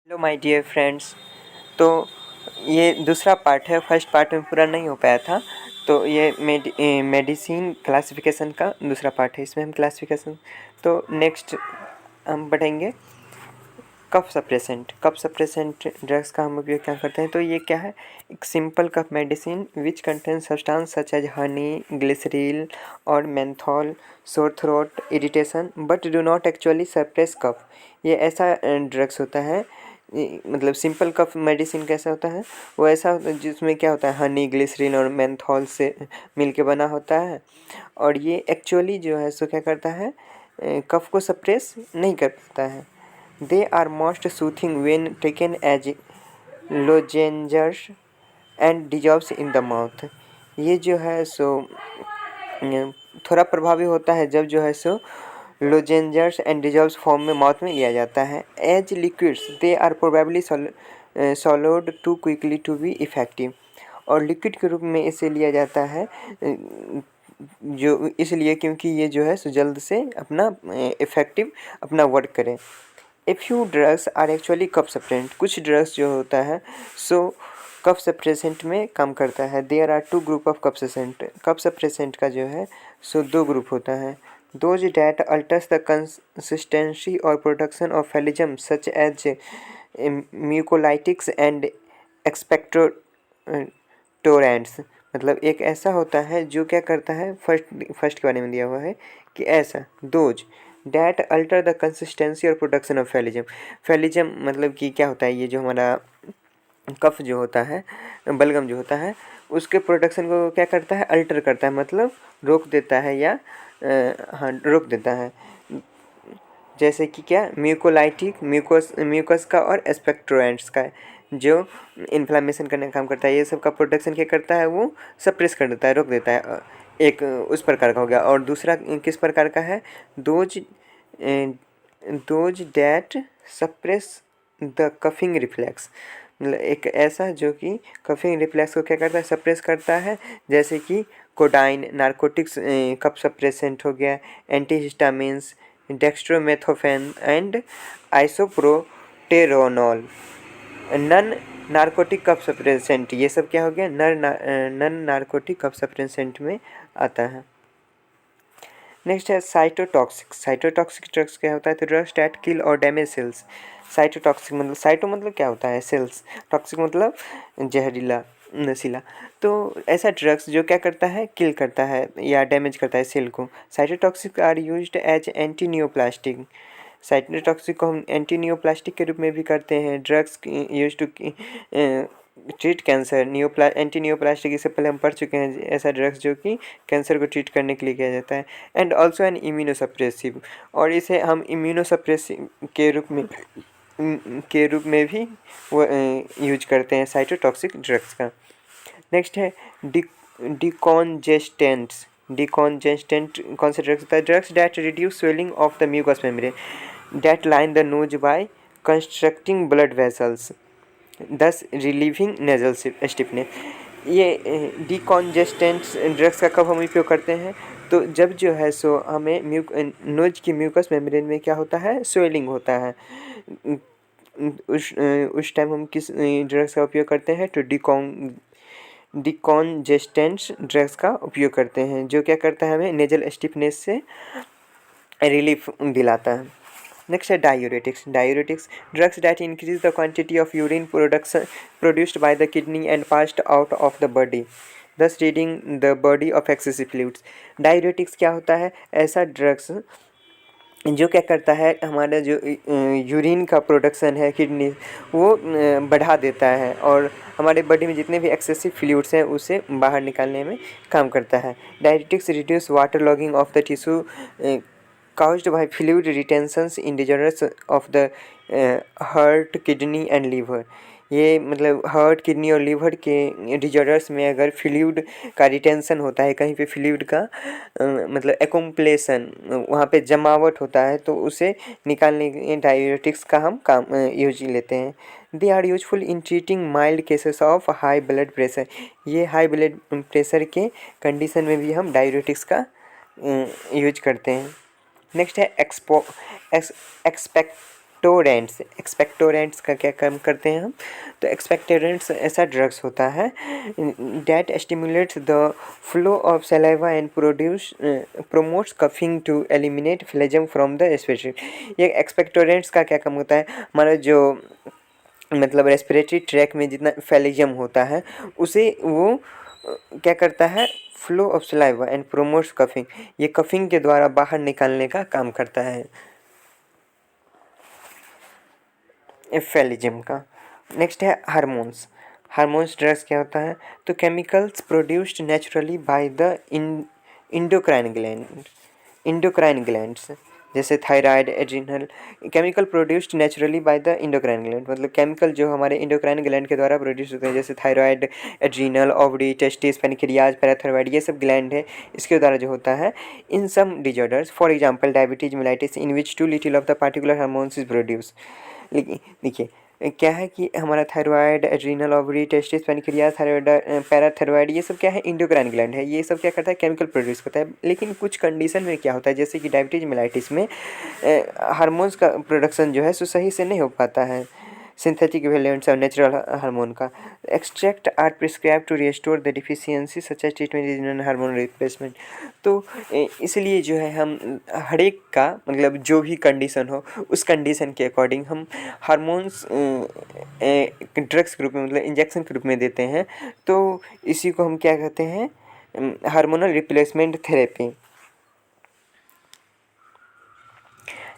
Hello my dear friends. तो ये दूसरा पार्ट है, फर्स्ट पार्ट में पूरा नहीं हो पाया था। तो ये मेडिसिन क्लासिफिकेशन का दूसरा पार्ट है। इसमें हम क्लासिफिकेशन तो नेक्स्ट हम पढ़ेंगे कफ सप्रेसेंट ड्रग्स का हम उपयोग क्या करते हैं। तो ये क्या है, एक simple cough medicine which contain substance such as honey, glycerine और menthol, sore throat, irritation but do not actually suppress cough. ये ऐसा ड्रग्स होता है, मतलब सिंपल कफ मेडिसिन कैसा होता है, वो ऐसा होता है जिसमें क्या होता है, हनी, ग्लिसरीन और मेंथॉल से मिलके बना होता है। और ये एक्चुअली जो है सो क्या करता है, कफ को सप्रेस नहीं कर पाता है। They are most soothing when taken as lozenges and dissolves in the mouth. ये जो है सो थोड़ा प्रभावी होता है जब जो है सो लोजेंजर्स एंड डिजॉल्व्स फॉर्म में माउथ में लिया जाता है। As liquids they are probably swallowed too quickly to be effective. और लिक्विड के रूप में इसे लिया जाता है जो इसलिए क्योंकि ये जो है सो जल्द से अपना इफेक्टिव अपना वर्क करें। A few drugs are actually cough suppressant. कुछ ड्रग्स जो होता है सो कफ सप्रेसेंट में काम करता है। There are two group of cough suppressant का जो है सो दो ग्रुप होता है। Those that alters the consistency और production of phlegm such as mucolytics and expectorants. मतलब एक ऐसा होता है जो क्या करता है, फर्स्ट के बारे में दिया हुआ है कि ऐसा those that alter the consistency और प्रोडक्शन ऑफ फेलिजम। फेलिजम मतलब कि क्या होता है, ये जो हमारा कफ जो होता है, बलगम जो होता है, उसके प्रोडक्शन को क्या करता है, अल्टर करता है, मतलब रोक देता है या हाँ रोक देता है। जैसे कि क्या, म्यूकोलाइटिक, म्यूकस का और एस्पेक्टोरेंट्स का जो इन्फ्लामेशन करने का काम करता है, ये सब का प्रोडक्शन क्या करता है, वो सप्रेस कर देता है, रोक देता है। एक उस प्रकार का हो गया। और दूसरा किस प्रकार का है, those those that suppress the coughing reflex. मतलब एक ऐसा जो कि कफिंग रिफ्लेक्स को क्या करता है, सप्रेस करता है। जैसे कि कोडाइन, नारकोटिक्स कफ सप्रेसेंट हो गया, antihistamines, dextromethorphan and isoproterenol. Non narcotic cough suppressant, ये सब क्या हो गया, नन नारकोटिक कफ सप्रेसेंट में आता है। नेक्स्ट है साइटोटॉक्सिक। साइटोटॉक्सिक ड्रग्स क्या होता है, तो ड्रग्स डैट किल और डैमेज सेल्स। साइटोटॉक्सिक मतलब, साइटो मतलब क्या होता है, सेल्स, टॉक्सिक मतलब जहरीला, नशीला। तो ऐसा ड्रग्स जो क्या करता है, किल करता है या डैमेज करता है सेल को। Cytotoxic are used as anti neoplastic. Cytotoxic को हम एंटी नियोप्लास्टिक के रूप में भी करते हैं। Drugs use to treat cancer, anti neoplastic, इससे पहले हम पढ़ चुके हैं, ऐसा ड्रग्स जो कि कैंसर को ट्रीट करने के लिए किया जाता है। एंड ऑल्सो एन इम्यूनोसप्रेसिव, और इसे हम इम्यूनोसप्रेसिव के रूप में भी वो यूज करते हैं साइटोटॉक्सिक ड्रग्स का। नेक्स्ट है डिकॉन्जेस्टेंट्स। डिकॉन्जेस्टेंट कौन से ड्रग्स होता है, drugs that reduce swelling of the mucous membrane that line the nose by constructing blood vessels thus relieving nasal stiffness. ये डिकॉन्जेस्टेंट्स ड्रग्स का कब हम उपयोग करते हैं, तो जब जो है सो हमें नोज की म्यूकस मेम्ब्रेन में क्या होता है, स्वेलिंग होता है, उस टाइम हम किस ड्रग्स का उपयोग करते हैं, तो डिकॉन्जेस्टेंट्स ड्रग्स का उपयोग करते हैं, जो क्या करता है, हमें नेजल स्टिफनेस से रिलीफ दिलाता है। नेक्स्ट है diuretics. Diuretics drugs that increase the quantity of urine production produced by the kidney and passed out of the body thus ridding the body of excessive fluids. Diuretics क्या होता है, ऐसा drugs जो क्या करता है, हमारा जो यूरिन का प्रोडक्शन है किडनी, वो बढ़ा देता है और हमारे बॉडी में जितने भी एक्सेसिव फ्लूइड्स हैं उसे बाहर निकालने में काम करता है। Diuretics reduce water logging off the tissue caused by fluid retentions in disorders of the heart, kidney and liver। ये मतलब हार्ट, किडनी और लीवर के डिजॉर्डर्स में अगर फ्लूइड का रिटेंशन होता है, कहीं पे फ्लूइड का मतलब एकोम्पलेशन, वहाँ पे जमावट होता है, तो उसे निकालने के डायूरेटिक्स का हम काम यूज लेते हैं। They are useful in treating mild cases of high blood pressure. ये हाई ब्लड प्रेशर के कंडीशन में भी हम डायूरेटिक्स का यूज करते हैं। नेक्स्ट है एक्सपेक्टोरेंट्स का क्या काम करते हैं हम? तो एक्सपेक्टोरेंट्स ऐसा ड्रग्स होता है that stimulates the flow of saliva and promotes coughing to eliminate phlegm from the respiratory. ये एक्सपेक्टोरेंट्स का क्या काम होता है? हमारा जो मतलब रेस्पिरेटरी ट्रैक में जितना फेलिजम होता है उसे वो क्या करता है? Flow of saliva and promotes coughing, ये कफिंग के द्वारा बाहर निकालने का काम करता है फेलिजम का। नेक्स्ट है हार्मोन्स। हार्मोन्स ड्रग्स क्या होता है? तो chemicals produced naturally by the endocrine glands, जैसे thyroid, adrenal. Chemical produced naturally by the endocrine gland, मतलब केमिकल जो हमारे इंडोक्राइन ग्लैंड के द्वारा प्रोड्यूस होते हैं, जैसे thyroid, adrenal, ovary, testis, pancreas, parathyroid, ये सब ग्लैंड है, इसके द्वारा जो होता है in some disorders, for example diabetes mellitus, in which too little of the particular hormones is produce. लेकिन देखिए क्या है कि हमारा thyroid, adrenal, ovary, testis, pancreas, thyroid, parathyroid, ये सब क्या है? इंडोक्राइन ग्लैंड है, ये सब क्या करता है? केमिकल प्रोड्यूस करता है। लेकिन कुछ कंडीशन में क्या होता है, जैसे कि डायबिटीज मेलाइटिस में हार्मोन्स का प्रोडक्शन जो है सो सही से नहीं हो पाता है, सिंथेटिक वेरिएंट्स और नेचुरल हार्मोन का। Extract are prescribe to restore the deficiency such as treatment is non hormone replacement. तो इसलिए जो है हम हर एक का मतलब जो भी कंडीशन हो उस कंडीशन के अकॉर्डिंग हम हार्मोन्स ड्रग्स के रूप में मतलब इंजेक्शन के रूप में देते हैं। तो इसी को हम क्या कहते हैं? Hormonal replacement therapy.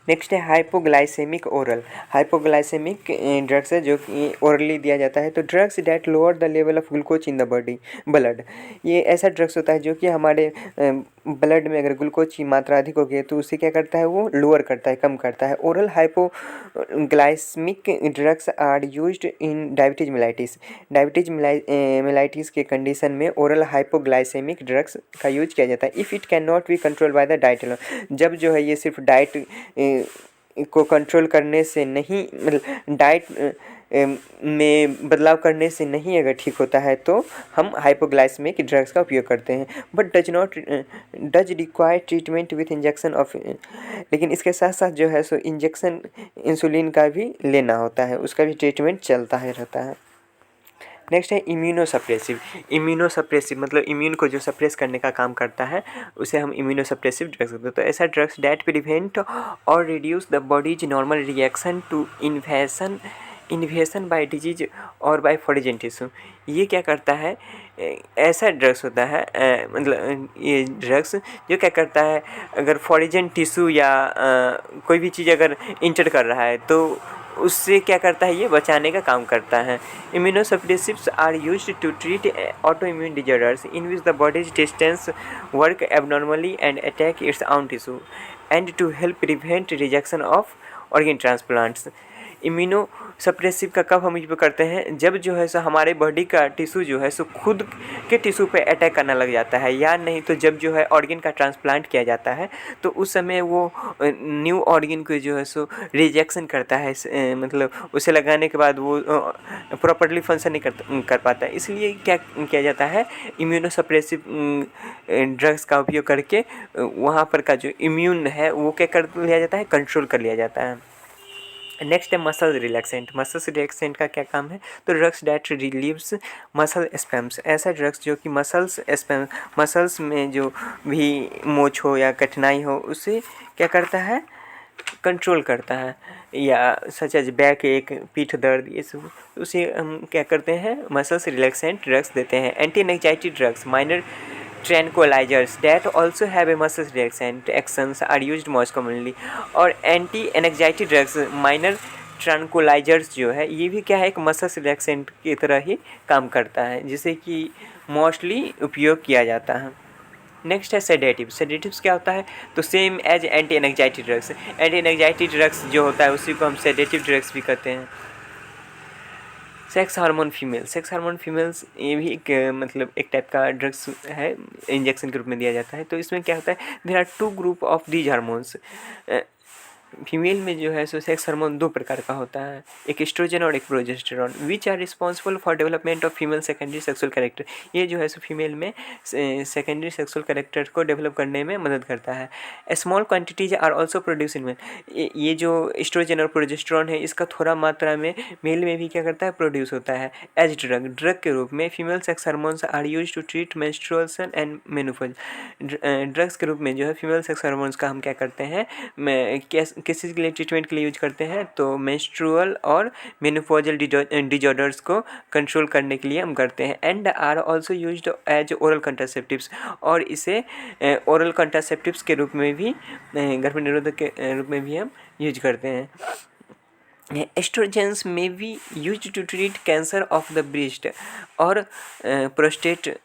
नेक्स्ट है हाइपोग्लाइसेमिक ओरल। हाइपोग्लाइसेमिक ड्रग्स है जो कि ओरली दिया जाता है। तो drugs that lower the level of glucose in the body blood, ये ऐसा ड्रग्स होता है जो कि हमारे ब्लड में अगर ग्लूकोज की मात्रा अधिक हो गई तो उसे क्या करता है? वो लोअर करता है, कम करता है। Oral hypoglycaemic drugs are used in diabetes mellitus. Diabetes mellitus के कंडीशन में ओरल हाइपोग्लाइसेमिक ड्रग्स का यूज किया जाता है। If it can not be control by the diet, जब जो है ये सिर्फ डाइट को कंट्रोल करने से नहीं, मतलब डाइट में बदलाव करने से नहीं अगर ठीक होता है तो हम हाइपोग्लाइसेमिक ड्रग्स का उपयोग करते हैं। But does require treatment with injection of, लेकिन इसके साथ साथ जो है सो इंजेक्शन इंसुलिन का भी लेना होता है, उसका भी ट्रीटमेंट चलता है रहता है। नेक्स्ट है इम्यूनोसप्रेसिव। इम्यूनोसप्रेसिव मतलब इम्यून को जो सप्रेस करने का काम करता है उसे हम इम्यूनोसप्रेसिव ड्रग्स कहते हैं। तो ऐसा ड्रग्स डैट प्रिवेंट और reduce the body's normal reaction to invasion by disease और बाय फॉरेन टिश्यू। ये क्या करता है? ऐसा ड्रग्स होता है मतलब ये ड्रग्स जो क्या करता है, अगर फॉरेन टिश्यू या कोई भी चीज़ अगर इंटर कर रहा है तो उससे क्या करता है? ये बचाने का काम करता है। Immunosuppressives are used to treat auto immune disorders in which the body's distance work abnormally and attack its own tissue and to help prevent rejection of organ transplants. Immunosuppressive का कब हम उपयोग करते हैं? जब जो है सो हमारे बॉडी का टिश्यू जो है सो खुद के टिश्यू पे अटैक करने लग जाता है, या नहीं तो जब जो है ऑर्गन का ट्रांसप्लांट किया जाता है तो उस समय वो न्यू ऑर्गन को जो है सो रिजेक्शन करता है, मतलब उसे लगाने के बाद वो प्रॉपरली फंक्शन नहीं कर पाता है। इसलिए क्या किया जाता है? इम्यूनोसप्रेसिव ड्रग्स का उपयोग करके वहाँ पर का जो इम्यून है वो क्या कर लिया जाता है? कंट्रोल कर लिया जाता है। नेक्स्ट है मसल रिलैक्सेंट। मसल रिलैक्सेंट का क्या काम है? तो drugs that relieves muscle spams. ऐसा ड्रग्स जो कि मसल्स में जो भी मोच हो या कठिनाई हो उसे क्या करता है? कंट्रोल करता है, या सच एज बैक एक, पीठ दर्द, ये सब उसे हम क्या करते हैं? मसल्स रिलैक्सेंट ड्रग्स देते हैं। Anti anxiety drugs minor tranquilizers that also have a muscle relaxant actions are used most commonly। और anti anxiety drugs minor tranquillisers जो है ये भी क्या है? एक मसल रिलैक्सेंट की तरह ही काम करता है जिसे कि मोस्टली उपयोग किया जाता है। नेक्स्ट है सेडेटिव। सेडेटिव्स क्या होता है? तो same as anti anxiety drugs. Anti anxiety drugs जो होता है उसी को हम सेडेटिव ड्रग्स भी कहते हैं। सेक्स हार्मोन फीमेल्स ये भी एक मतलब एक टाइप का ड्रग्स है, इंजेक्शन के रूप में दिया जाता है। तो इसमें क्या होता है? There are two group of these hormones. Female में जो है सो सेक्स हार्मोन दो प्रकार का होता है, एक एस्ट्रोजन और एक progesterone, which are responsible for development of female secondary sexual character. ये जो है सो फीमेल में सेकेंडरी सेक्सुअल कैरेक्टर को डेवलप करने में मदद करता है। Small quantities are also produce in male. ये जो एस्ट्रोजन और प्रोजेस्टेरॉन है इसका थोड़ा मात्रा में मेल में भी क्या करता है, प्रोड्यूस होता है। एज ड्रग के रूप में female sex hormones are use to treat menstruation and menopause. Drugs के रूप में जो है फीमेल सेक्स हार्मोन्स का हम क्या करते हैं, किस चीज़ के लिए ट्रीटमेंट के लिए यूज करते हैं, तो मेंस्ट्रुअल और मेनोपॉजल डिजॉर्डर्स को कंट्रोल करने के लिए हम करते हैं। And are also used as oral contraceptives, और इसे ओरल कंट्रासेप्टिव्स के रूप में भी, गर्भ निरोधक के रूप में भी हम यूज करते हैं। Estrogens may be use to treat cancer of the breast और प्रोस्टेट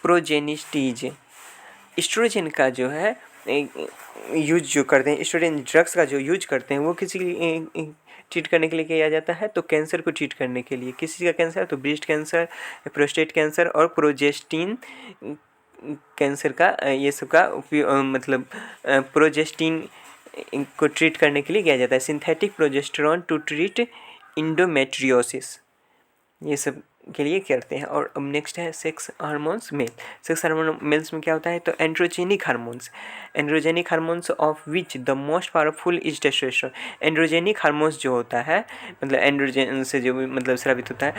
प्रोजेनिस्टीज। एस्ट्रोजन का जो है यूज जो करते हैं, एस्ट्रोजन ड्रग्स का जो यूज करते हैं वो किसी ट्रीट करने के लिए किया जाता है, तो कैंसर को ट्रीट करने के लिए। किसी का कैंसर, तो ब्रेस्ट कैंसर, प्रोस्टेट कैंसर और प्रोजेस्टिन कैंसर का, ये सब का उपयोग, मतलब प्रोजेस्टिन को ट्रीट करने के लिए किया जाता है। सिंथेटिक प्रोजेस्टेरॉन टू ट्रीट इंडोमेट्रियोसिस, ये सब के लिए करते हैं। और अब नेक्स्ट है sex hormones male. Sex hormone males में क्या होता है, तो androgenic hormones of which the most powerful is testosterone. Androgenic hormones जो होता है, मतलब एंड्रोजन से जो भी मतलब स्रावित होता है,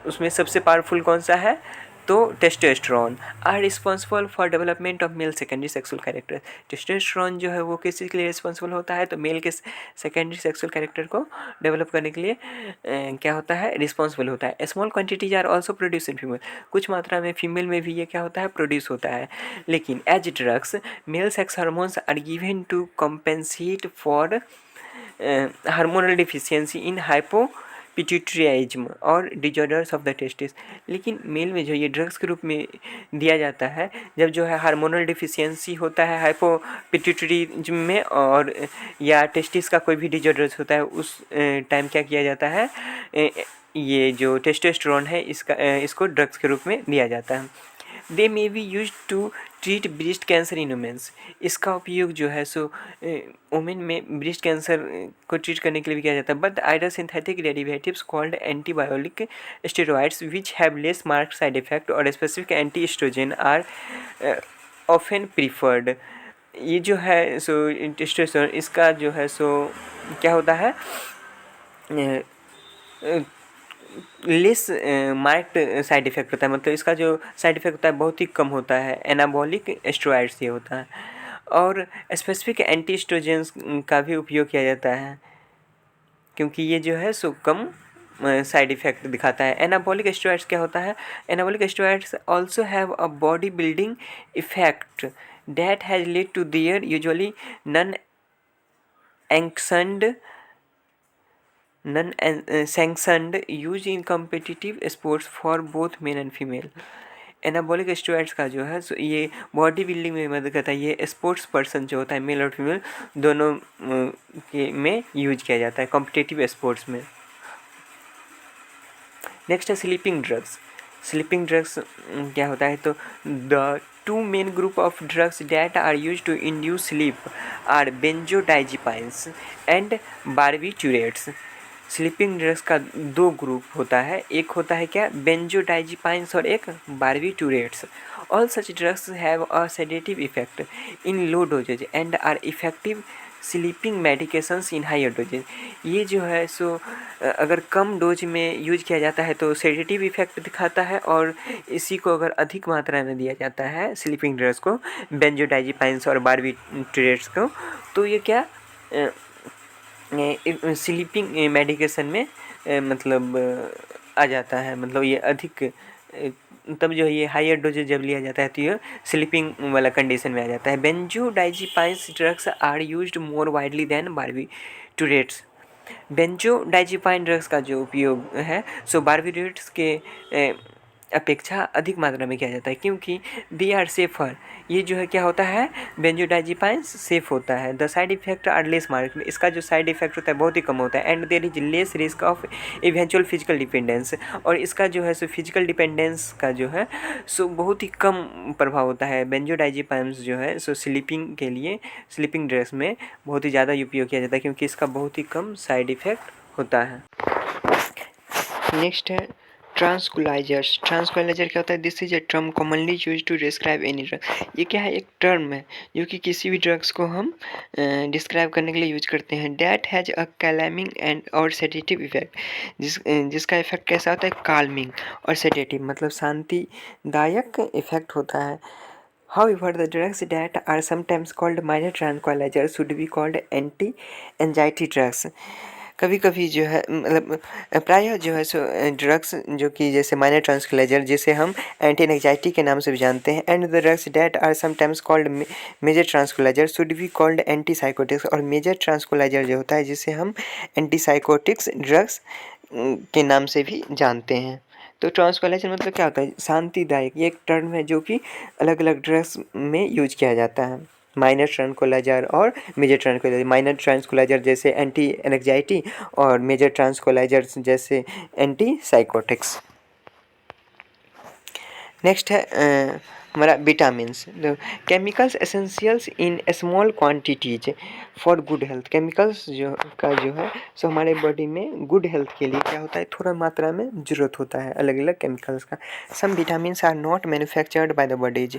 उसमें सबसे पावरफुल कौन सा है, तो testosterone. Are responsible for development of male secondary sexual character. Testosterone जो है वो किस चीज़ के लिए रिस्पॉन्सिबल होता है, तो मेल के सेकेंडरी सेक्सुअल कैरेक्टर को डेवलप करने के लिए क्या होता है, रिस्पॉन्सिबल होता है। Small quantities are also produce in female. कुछ मात्रा में फीमेल में भी ये क्या होता है, प्रोड्यूस होता है। लेकिन as drugs male sex hormones are given to compensate for hormonal deficiency in hypopituitarism और डिजॉर्डर्स ऑफ द टेस्टिस। लेकिन मेल में जो ये ड्रग्स के रूप में दिया जाता है, जब जो है हार्मोनल डिफिशियंसी होता है हाइपोपिट्यूटरिज्म में, और या टेस्टिस का कोई भी डिजॉर्डर्स होता है, उस टाइम क्या किया जाता है, ये जो टेस्टोस्टेरोन है इसको ड्रग्स के रूप में दिया जाता है। They may be use to treat breast cancer in womens. इसका उपयोग जो है सो वुमेन में ब्रेस्ट कैंसर को ट्रीट करने के लिए भी किया जाता है। But either synthetic derivatives called antibiotic steroids which have less marked side effect और specific anti estrogen are often preferred. ये जो है सो टेस्टोस्टेरोन, इसका जो है सो क्या होता है, लेस मार्क्ड साइड इफ़ेक्ट होता है, मतलब इसका जो साइड इफ़ेक्ट होता है बहुत ही कम होता है। एनाबॉलिक स्टेरॉइड्स ये होता है, और स्पेसिफिक एंटी एस्ट्रोजेंस का भी उपयोग किया जाता है, क्योंकि ये जो है सो कम साइड इफ़ेक्ट दिखाता है। एनाबॉलिक स्टेरॉइड्स क्या होता है, anabolic steroids also have a body building effect that has led to their usually non sanctioned use in competitive sports for both men and female। Anabolic steroids का जो है ये body building में मदद करता है। ये स्पोर्ट्स पर्सन जो होता है, मेल और फीमेल दोनों के में यूज किया जाता है कॉम्पिटिटिव स्पोर्ट्स में। नेक्स्ट है स्लीपिंग ड्रग्स। स्लीपिंग ड्रग्स क्या होता है, तो the two main group of drugs that are used to induce sleep are benzodiazepines and barbiturates। Sleeping drugs का दो ग्रुप होता है, एक होता है क्या, बेंजोडाइजिपाइंस और एक barbiturates. All such drugs have a sedative effect in low doses and are effective sleeping medications in higher doses. ये जो है सो अगर कम डोज में यूज किया जाता है तो सेडेटिव इफेक्ट दिखाता है, और इसी को अगर अधिक मात्रा में दिया जाता है स्लीपिंग ड्रग्स को, बेंजोडाइजिपाइंस और बार्बिटूरेट्स को, तो ये क्या स्लीपिंग मेडिकेशन में मतलब आ जाता है। मतलब ये अधिक तब जो ये हायर डोजेज जब लिया जाता है तो ये स्लीपिंग वाला कंडीशन में आ जाता है। Benzodiazepines drugs are used more widely than barbiturates. Benzodiazepine drugs का जो उपयोग है सो बार्बिटूरेट्स के अपेक्षा अधिक मात्रा में किया जाता है, क्योंकि दे आर सेफर, ये जो है क्या होता है, बेंजोडाइजेपाइंस सेफ होता है। The side effect are less mark, इसका जो साइड इफेक्ट होता है बहुत ही कम होता है। And there is less risk of eventual physical dependence, और इसका जो है सो फिजिकल डिपेंडेंस का जो है सो बहुत ही कम प्रभाव होता है। बेंजोडाइजेपाइंस जो है सो स्लीपिंग के लिए, स्लीपिंग ड्रग्स में बहुत ही ज़्यादा उपयोग किया जाता है, क्योंकि इसका बहुत ही कम साइड इफेक्ट होता है। नेक्स्ट है ट्रांसक्युलाइजर्स। ट्रांसक्युलाइजर क्या होता है, this is a term commonly use to describe any drug. ये क्या है, एक टर्म है जो कि किसी भी ड्रग्स को हम डिस्क्राइब करने के लिए यूज करते हैं। डैट हैज अ कैलमिंग एंड और सेडेटिव इफेक्ट, जिसका इफेक्ट कैसा होता है, काल्मिंग और सेडेटिव, मतलब शांतिदायक इफेक्ट होता है। However, the drugs that are sometimes called minor tranquilizers should be called anti-anxiety drugs. कभी कभी जो है मतलब प्रायः जो है सो ड्रग्स जो कि जैसे माइनर ट्रांसक्युलाइजर, जिसे हम एंटी एंग्जाइटी के नाम से भी जानते हैं, and the drugs that are sometimes called major tranquilizers should be called anti psychotics. और मेजर ट्रांसक्युलाइजर जो होता है जिसे हम एंटी साइकोटिक्स ड्रग्स के नाम से भी जानते हैं। तो ट्रांसक्युलाइजर मतलब क्या होता है, शांतिदायक, ये एक टर्म है जो कि अलग अलग ड्रग्स में यूज किया जाता है। माइनर ट्रांसक्युलाइजर और मेजर ट्रांसक्युलाइजर, माइनर ट्रांसक्युलाइजर जैसे एंटी एंग्जाइटी और मेजर ट्रांसक्युलाइजर जैसे एंटी साइकोटिक्स। नेक्स्ट है हमारा vitamins. Chemicals essentials in small quantities for good health. Chemicals जो है सो हमारे बॉडी में गुड हेल्थ के लिए क्या होता है, थोड़ा मात्रा में ज़रूरत होता है अलग अलग केमिकल्स का। Some vitamins are not manufactured by the body's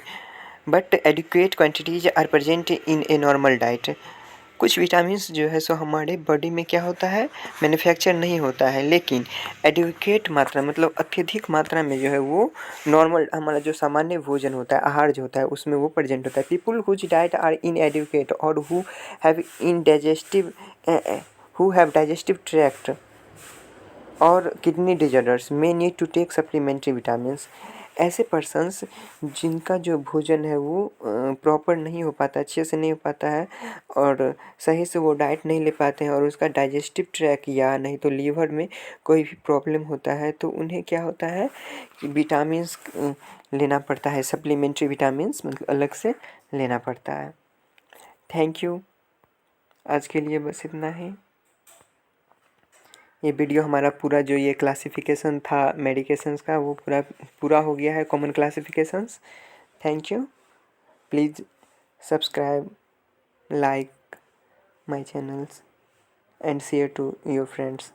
but adequate quantities are present in a normal diet. कुछ विटामिन्स जो है सो हमारे बॉडी में क्या होता है, मैन्युफैक्चर नहीं होता है, लेकिन एडिक्वेट मात्रा मतलब अत्यधिक मात्रा में जो है वो नॉर्मल हमारा जो सामान्य भोजन होता है, आहार जो होता है उसमें वो प्रेजेंट होता है। People whose diet are inadequate और have in digestive who have digestive tract और kidney disorders may need to take supplementary vitamins. ऐसे पर्सन्स जिनका जो भोजन है वो प्रॉपर नहीं हो पाता, अच्छे से नहीं हो पाता है और सही से वो डाइट नहीं ले पाते हैं और उसका डाइजेस्टिव ट्रैक या नहीं तो लीवर में कोई भी प्रॉब्लम होता है, तो उन्हें क्या होता है कि विटामिन्स लेना पड़ता है, सप्लीमेंट्री विटामिन्स मतलब अलग से लेना पड़ता है। थैंक यू, आज के लिए बस इतना ही। ये वीडियो हमारा पूरा जो ये क्लासिफिकेशन था मेडिकेशंस का वो पूरा हो गया है, common classifications. Thank you, please subscribe, like my channels and share to your friends.